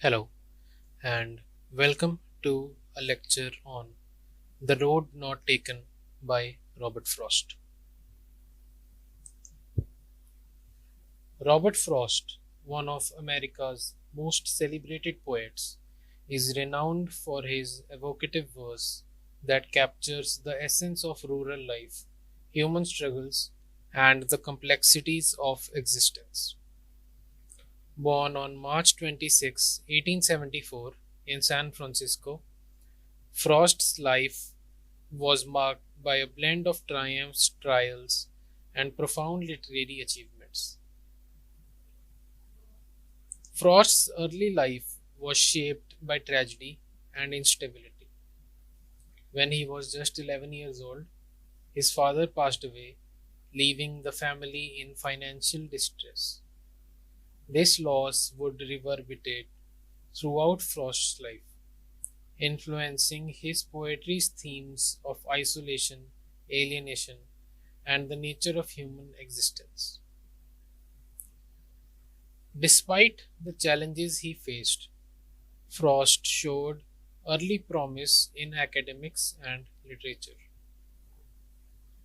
Hello, and welcome to a lecture on The Road Not Taken by Robert Frost. Robert Frost, one of America's most celebrated poets, is renowned for his evocative verse that captures the essence of rural life, human struggles, and the complexities of existence. Born on March 26, 1874, in San Francisco, Frost's life was marked by a blend of triumphs, trials, and profound literary achievements. Frost's early life was shaped by tragedy and instability. When he was just 11 years old, his father passed away, leaving the family in financial distress. This loss would reverberate throughout Frost's life, influencing his poetry's themes of isolation, alienation, and the nature of human existence. Despite the challenges he faced, Frost showed early promise in academics and literature.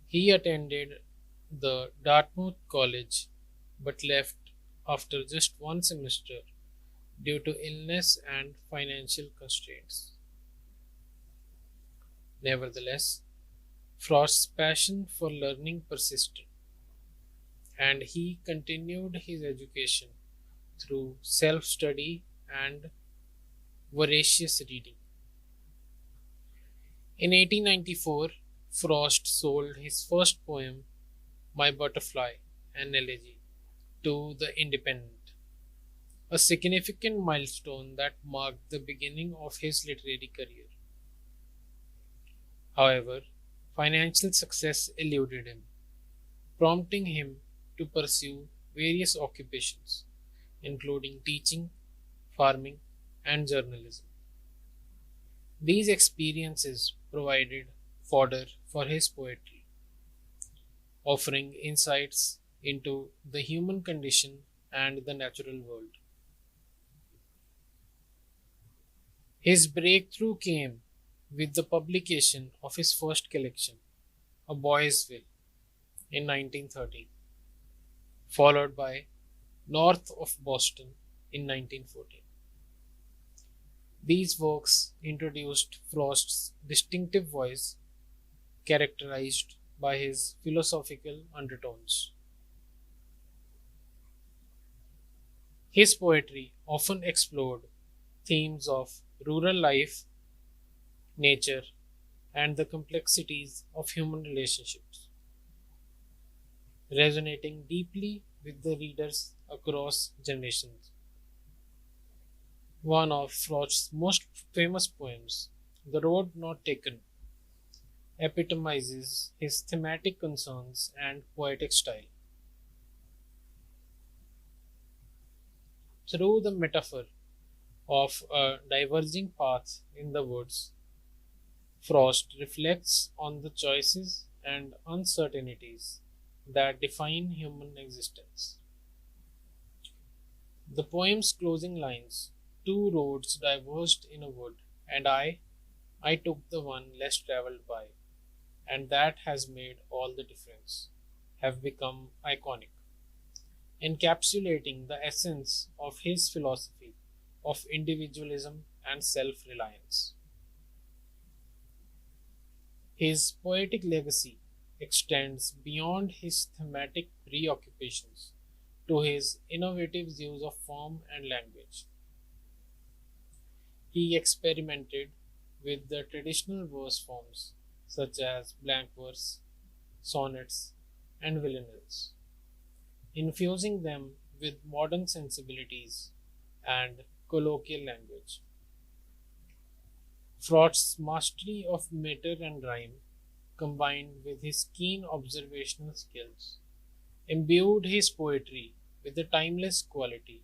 He attended the Dartmouth College but left after just one semester due to illness and financial constraints. Nevertheless, Frost's passion for learning persisted, and he continued his education through self study and voracious reading. In 1894, Frost sold his first poem, My Butterfly, an elegy, to The Independent, a significant milestone that marked the beginning of his literary career. However, financial success eluded him, prompting him to pursue various occupations, including teaching, farming, and journalism. These experiences provided fodder for his poetry, offering insights into the human condition and the natural world. His breakthrough came with the publication of his first collection, A Boy's Will, in 1913, followed by North of Boston in 1914. These works introduced Frost's distinctive voice, characterized by his philosophical undertones. His poetry often explored themes of rural life, nature, and the complexities of human relationships, resonating deeply with the readers across generations. One of Frost's most famous poems, The Road Not Taken, epitomizes his thematic concerns and poetic style. Through the metaphor of a diverging path in the woods, Frost reflects on the choices and uncertainties that define human existence. The poem's closing lines, two roads diverged in a wood, and I took the one less traveled by, and that has made all the difference, have become iconic, encapsulating the essence of his philosophy of individualism and self reliance. His poetic legacy extends beyond his thematic preoccupations to his innovative use of form and language. He experimented with the traditional verse forms such as blank verse, sonnets, and villanelles, infusing them with modern sensibilities and colloquial language. Frost's mastery of meter and rhyme, combined with his keen observational skills, imbued his poetry with a timeless quality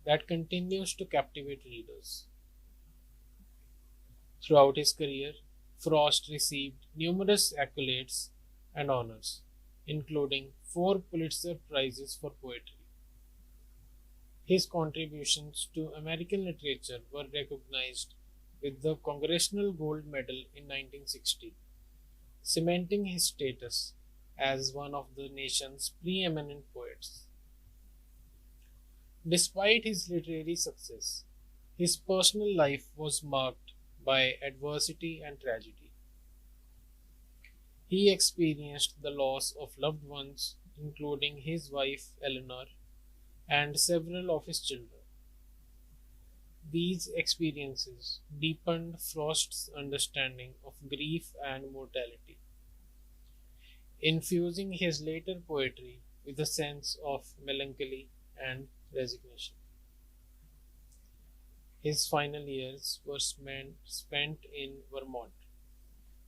that continues to captivate readers. Throughout his career, Frost received numerous accolades and honors, including four Pulitzer Prizes for poetry. His contributions to American literature were recognized with the Congressional Gold Medal in 1960, cementing his status as one of the nation's preeminent poets. Despite his literary success, his personal life was marked by adversity and tragedy. He experienced the loss of loved ones, including his wife Eleanor and several of his children. These experiences deepened Frost's understanding of grief and mortality, infusing his later poetry with a sense of melancholy and resignation. His final years were spent in Vermont,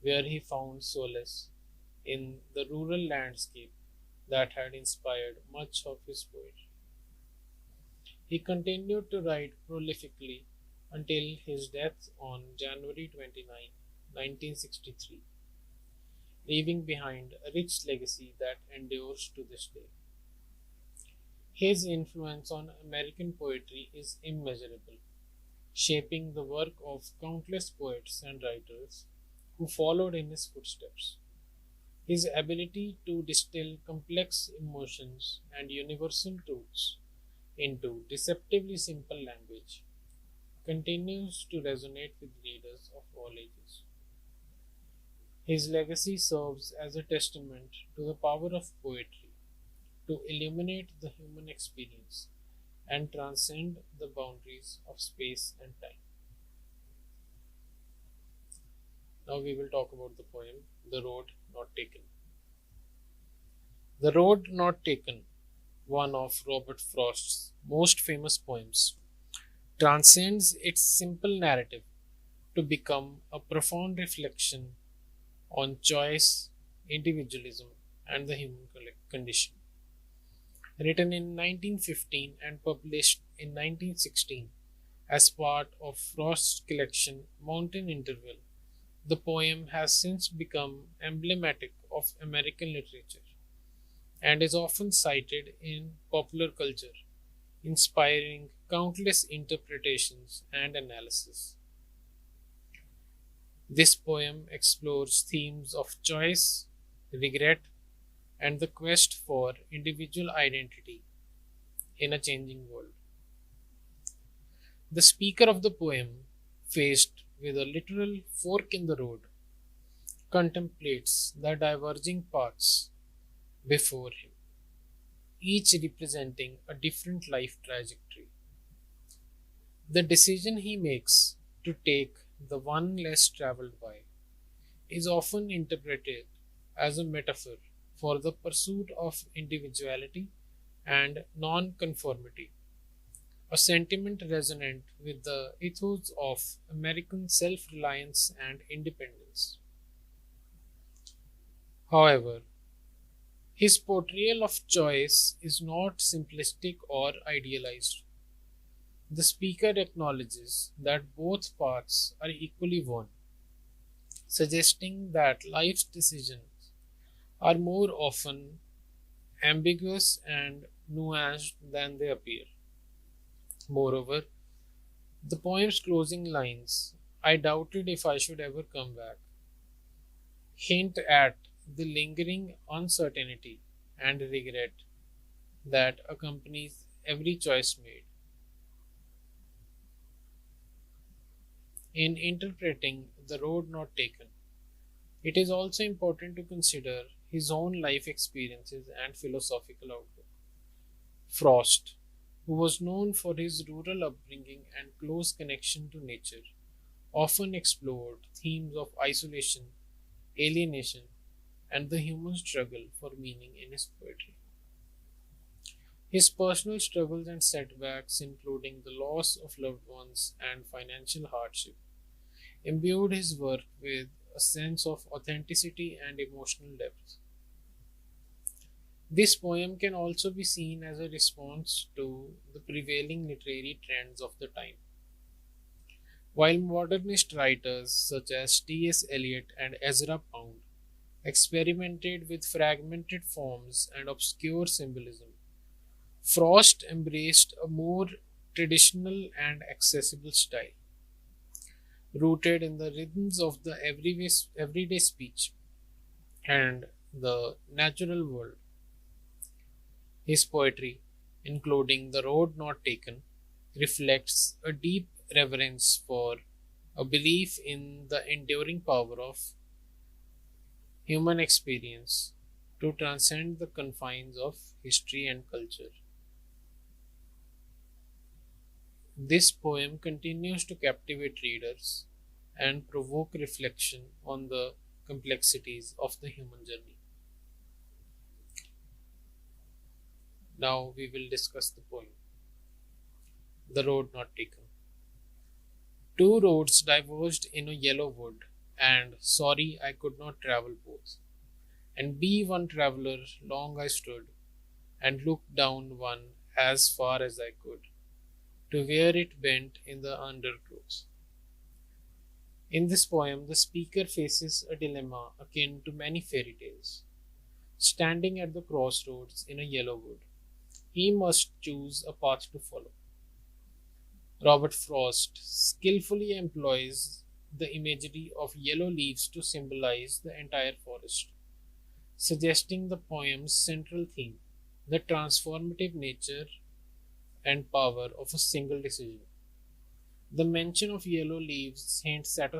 where he found solace in the rural landscape that had inspired much of his poetry. He continued to write prolifically until his death on January 29, 1963, leaving behind a rich legacy that endures to this day. His influence on American poetry is immeasurable, shaping the work of countless poets and writers who followed in his footsteps. His ability to distill complex emotions and universal truths into deceptively simple language continues to resonate with readers of all ages. His legacy serves as a testament to the power of poetry to illuminate the human experience and transcend the boundaries of space and time. Now we will talk about the poem The Road Not Taken. The Road Not Taken, one of Robert Frost's most famous poems, transcends its simple narrative to become a profound reflection on choice, individualism, and the human condition. Written in 1915 and published in 1916 as part of Frost's collection Mountain Interval, the poem has since become emblematic of American literature and is often cited in popular culture, inspiring countless interpretations and analysis. This poem explores themes of choice, regret, and the quest for individual identity in a changing world. The speaker of the poem, faced with a literal fork in the road, contemplates the diverging paths before him, each representing a different life trajectory. The decision he makes to take the one less traveled by is often interpreted as a metaphor for the pursuit of individuality and non-conformity, a sentiment resonant with the ethos of American self-reliance and independence. However, his portrayal of choice is not simplistic or idealized. The speaker acknowledges that both paths are equally one, suggesting that life's decisions are more often ambiguous and nuanced than they appear. Moreover, the poem's closing lines, "I doubted if I should ever come back," hint at the lingering uncertainty and regret that accompanies every choice made. In interpreting The Road Not Taken, it is also important to consider his own life experiences and philosophical outlook. Frost, who was known for his rural upbringing and close connection to nature, often explored themes of isolation, alienation, and the human struggle for meaning in his poetry. His personal struggles and setbacks, including the loss of loved ones and financial hardship, imbued his work with a sense of authenticity and emotional depth. This poem can also be seen as a response to the prevailing literary trends of the time. While modernist writers such as T.S. Eliot and Ezra Pound experimented with fragmented forms and obscure symbolism, Frost embraced a more traditional and accessible style, rooted in the rhythms of the everyday speech and the natural world. His poetry, including The Road Not Taken, reflects a deep reverence for a belief in the enduring power of human experience to transcend the confines of history and culture. This poem continues to captivate readers and provoke reflection on the complexities of the human journey. Now we will discuss the poem, The Road Not Taken. Two roads diverged in a yellow wood, and sorry I could not travel both. And be one traveller, long I stood, and looked down one as far as I could, to where it bent in the undergrowth. In this poem, the speaker faces a dilemma akin to many fairy tales. Standing at the crossroads in a yellow wood, he must choose a path to follow. Robert Frost skillfully employs the imagery of yellow leaves to symbolize the entire forest, suggesting the poem's central theme, the transformative nature and power of a single decision. The mention of yellow leaves hints at,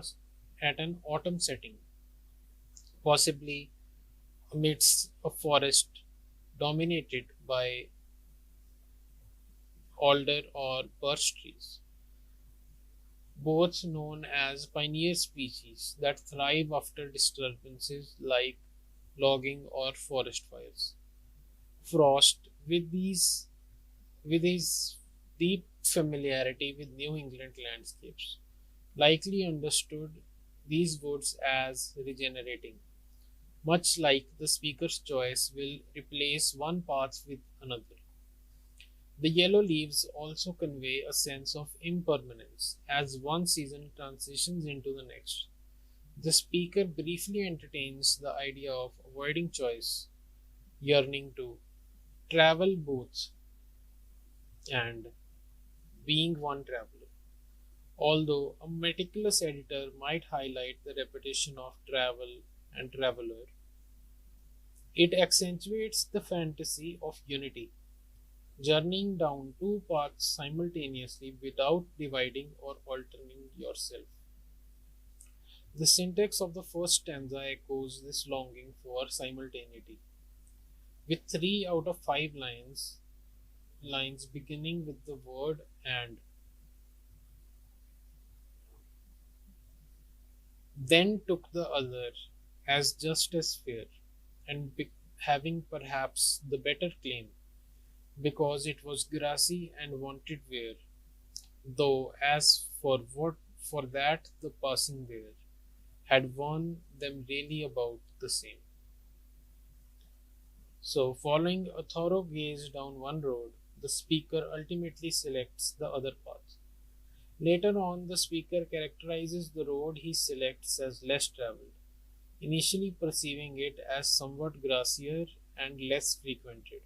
at an autumn setting, possibly amidst a forest dominated by alder or birch trees, both known as pioneer species that thrive after disturbances like logging or forest fires. Frost, with his deep familiarity with New England landscapes, likely understood these woods as regenerating, much like the speaker's choice will replace one path with another. The yellow leaves also convey a sense of impermanence as one season transitions into the next. The speaker briefly entertains the idea of avoiding choice, yearning to travel both, and being one traveler. Although a meticulous editor might highlight the repetition of travel and traveler, it accentuates the fantasy of unity, journeying down two paths simultaneously without dividing or altering yourself. The syntax of the first stanza echoes this longing for simultaneity, with 3 out of 5 lines beginning with the word and, then took the other as just as fair, and having perhaps the better claim, because it was grassy and wanted wear, though as for that the passing there had won them really about the same. So, following a thorough gaze down one road, the speaker ultimately selects the other path. Later on, the speaker characterizes the road he selects as less traveled, initially perceiving it as somewhat grassier and less frequented.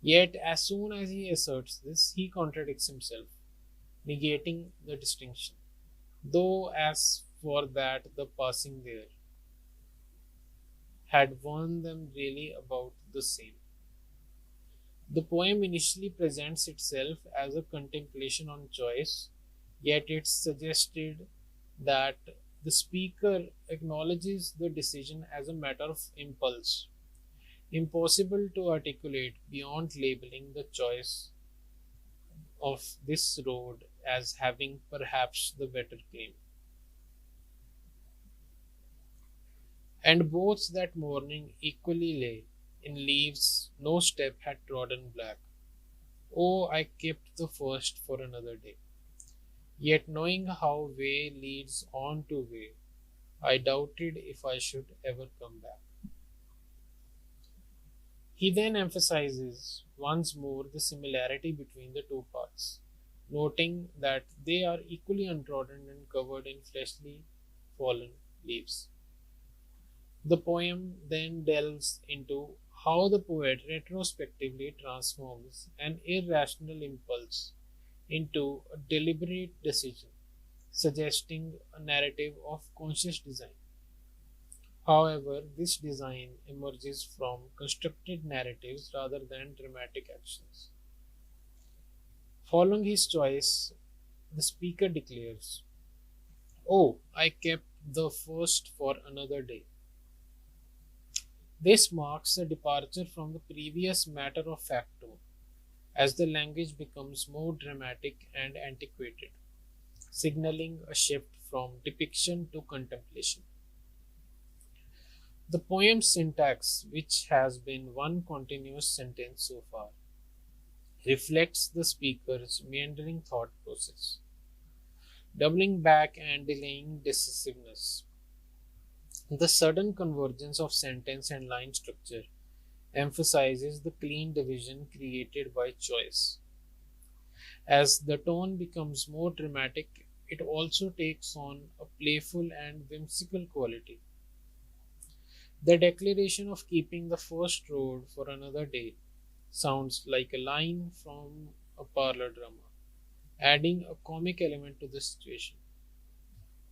Yet, as soon as he asserts this, he contradicts himself, negating the distinction. Though, as for that, the passing there had won them really about the same. The poem initially presents itself as a contemplation on choice, yet it's suggested that the speaker acknowledges the decision as a matter of impulse, impossible to articulate beyond labeling the choice of this road as having perhaps the better claim. And both that morning equally lay in leaves no step had trodden black. Oh, I kept the first for another day. Yet knowing how way leads on to way, I doubted if I should ever come back. He then emphasizes once more the similarity between the two paths, noting that they are equally untrodden and covered in freshly fallen leaves. The poem then delves into how the poet retrospectively transforms an irrational impulse into a deliberate decision, suggesting a narrative of conscious design. However, this design emerges from constructed narratives rather than dramatic actions. Following his choice, the speaker declares, "Oh, I kept the first for another day." This marks a departure from the previous matter of fact tone, as the language becomes more dramatic and antiquated, signaling a shift from depiction to contemplation. The poem's syntax, which has been one continuous sentence so far, reflects the speaker's meandering thought process, doubling back and delaying decisiveness. The sudden convergence of sentence and line structure emphasizes the clean division created by choice. As the tone becomes more dramatic, it also takes on a playful and whimsical quality. The declaration of keeping the first road for another day sounds like a line from a parlor drama, adding a comic element to the situation,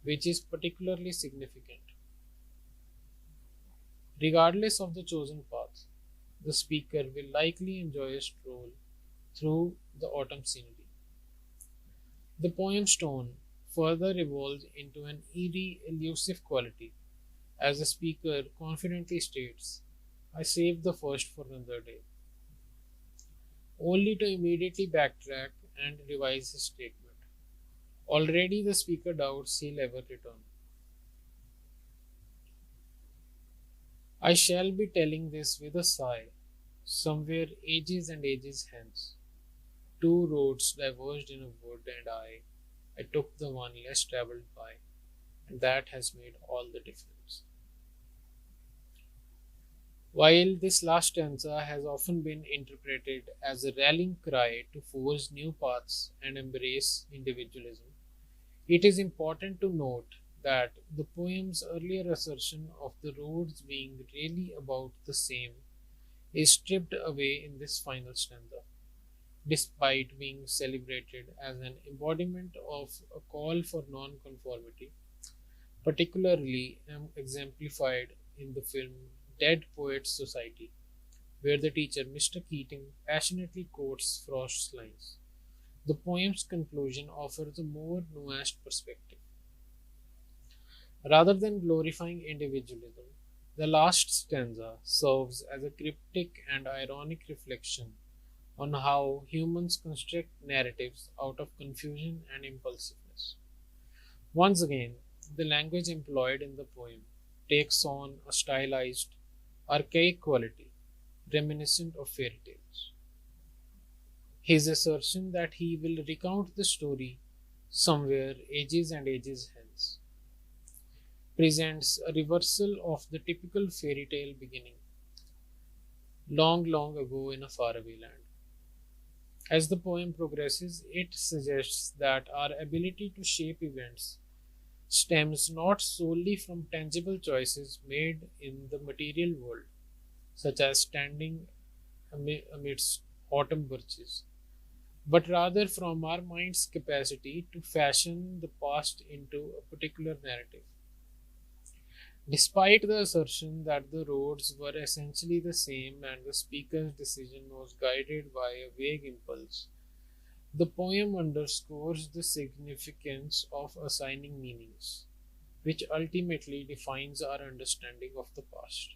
which is particularly significant. Regardless of the chosen path, the speaker will likely enjoy a stroll through the autumn scenery. The poem's tone further evolves into an eerie, elusive quality as the speaker confidently states, "I saved the first for another day," only to immediately backtrack and revise his statement. Already the speaker doubts he'll ever return. "I shall be telling this with a sigh, somewhere ages and ages hence. Two roads diverged in a wood, and I took the one less travelled by, and that has made all the difference." While this last stanza has often been interpreted as a rallying cry to forge new paths and embrace individualism, it is important to note that the poem's earlier assertion of the roads being really about the same is stripped away in this final stanza, despite being celebrated as an embodiment of a call for nonconformity, particularly exemplified in the film Dead Poets Society, where the teacher Mr. Keating passionately quotes Frost's lines. The poem's conclusion offers a more nuanced perspective. Rather than glorifying individualism, the last stanza serves as a cryptic and ironic reflection on how humans construct narratives out of confusion and impulsiveness. Once again, the language employed in the poem takes on a stylized, archaic quality reminiscent of fairy tales. His assertion that he will recount the story somewhere ages and ages hence presents a reversal of the typical fairy tale beginning, long, long ago in a faraway land. As the poem progresses, it suggests that our ability to shape events stems not solely from tangible choices made in the material world, such as standing amidst autumn birches, but rather from our mind's capacity to fashion the past into a particular narrative. Despite the assertion that the roads were essentially the same and the speaker's decision was guided by a vague impulse, the poem underscores the significance of assigning meanings, which ultimately defines our understanding of the past.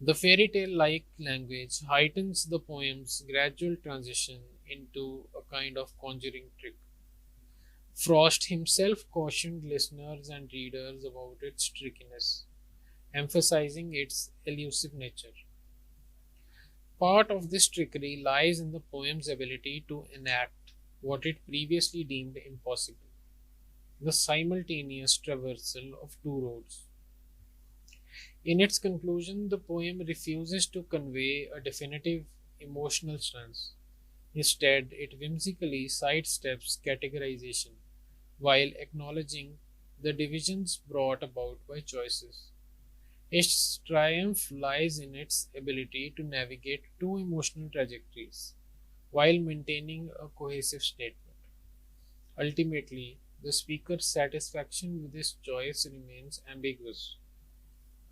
The fairy tale like language heightens the poem's gradual transition into a kind of conjuring trick. Frost himself cautioned listeners and readers about its trickiness, emphasizing its elusive nature. Part of this trickery lies in the poem's ability to enact what it previously deemed impossible: the simultaneous traversal of two roads. In its conclusion, the poem refuses to convey a definitive emotional stance. Instead, it whimsically sidesteps categorization while acknowledging the divisions brought about by choices. Its triumph lies in its ability to navigate two emotional trajectories while maintaining a cohesive statement. Ultimately, the speaker's satisfaction with his choice remains ambiguous.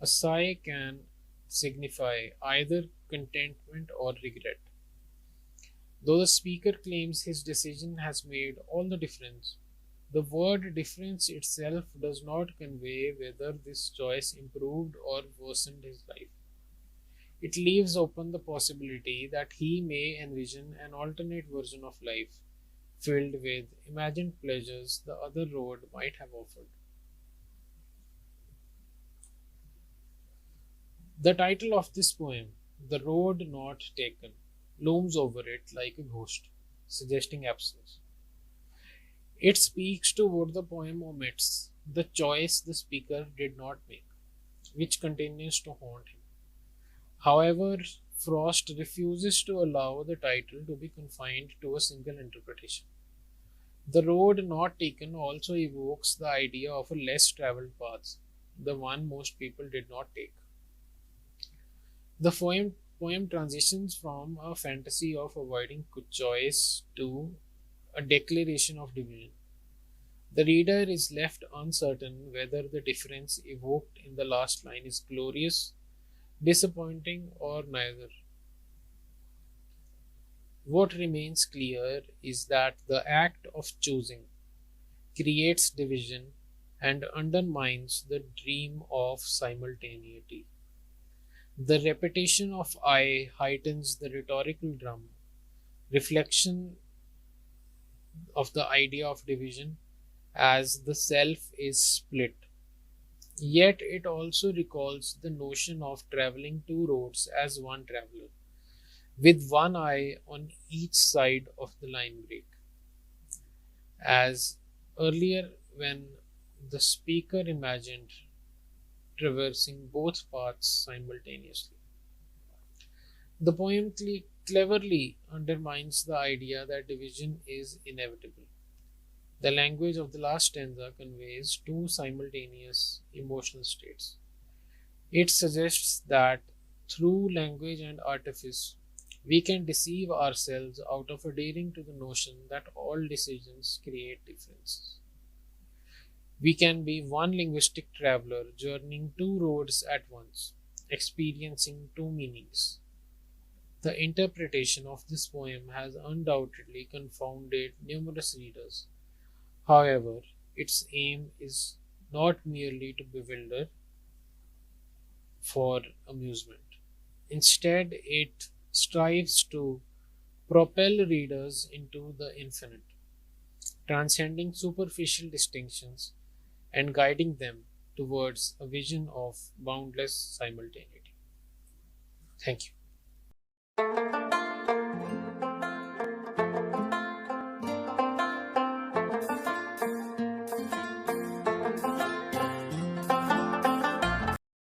A sigh can signify either contentment or regret. Though the speaker claims his decision has made all the difference, the word difference itself does not convey whether this choice improved or worsened his life. It leaves open the possibility that he may envision an alternate version of life filled with imagined pleasures the other road might have offered. The title of this poem, The Road Not Taken, looms over it like a ghost, suggesting absence. It speaks to what the poem omits, the choice the speaker did not make, which continues to haunt him. However, Frost refuses to allow the title to be confined to a single interpretation. The road not taken also evokes the idea of a less traveled path, the one most people did not take. The poem transitions from a fantasy of avoiding choice to a declaration of division. The reader is left uncertain whether the difference evoked in the last line is glorious, disappointing, or neither. What remains clear is that the act of choosing creates division and undermines the dream of simultaneity. The repetition of I heightens the rhetorical drum, reflection of the idea of division as the self is split. Yet it also recalls the notion of traveling two roads as one traveler, with one eye on each side of the line break. As earlier, when the speaker imagined traversing both paths simultaneously. The poem cleverly undermines the idea that division is inevitable. The language of the last stanza conveys two simultaneous emotional states. It suggests that through language and artifice, we can deceive ourselves out of adhering to the notion that all decisions create differences. We can be one linguistic traveler journeying two roads at once, experiencing two meanings. The interpretation of this poem has undoubtedly confounded numerous readers. However, its aim is not merely to bewilder for amusement. Instead, it strives to propel readers into the infinite, transcending superficial distinctions and guiding them towards a vision of boundless simultaneity. Thank you.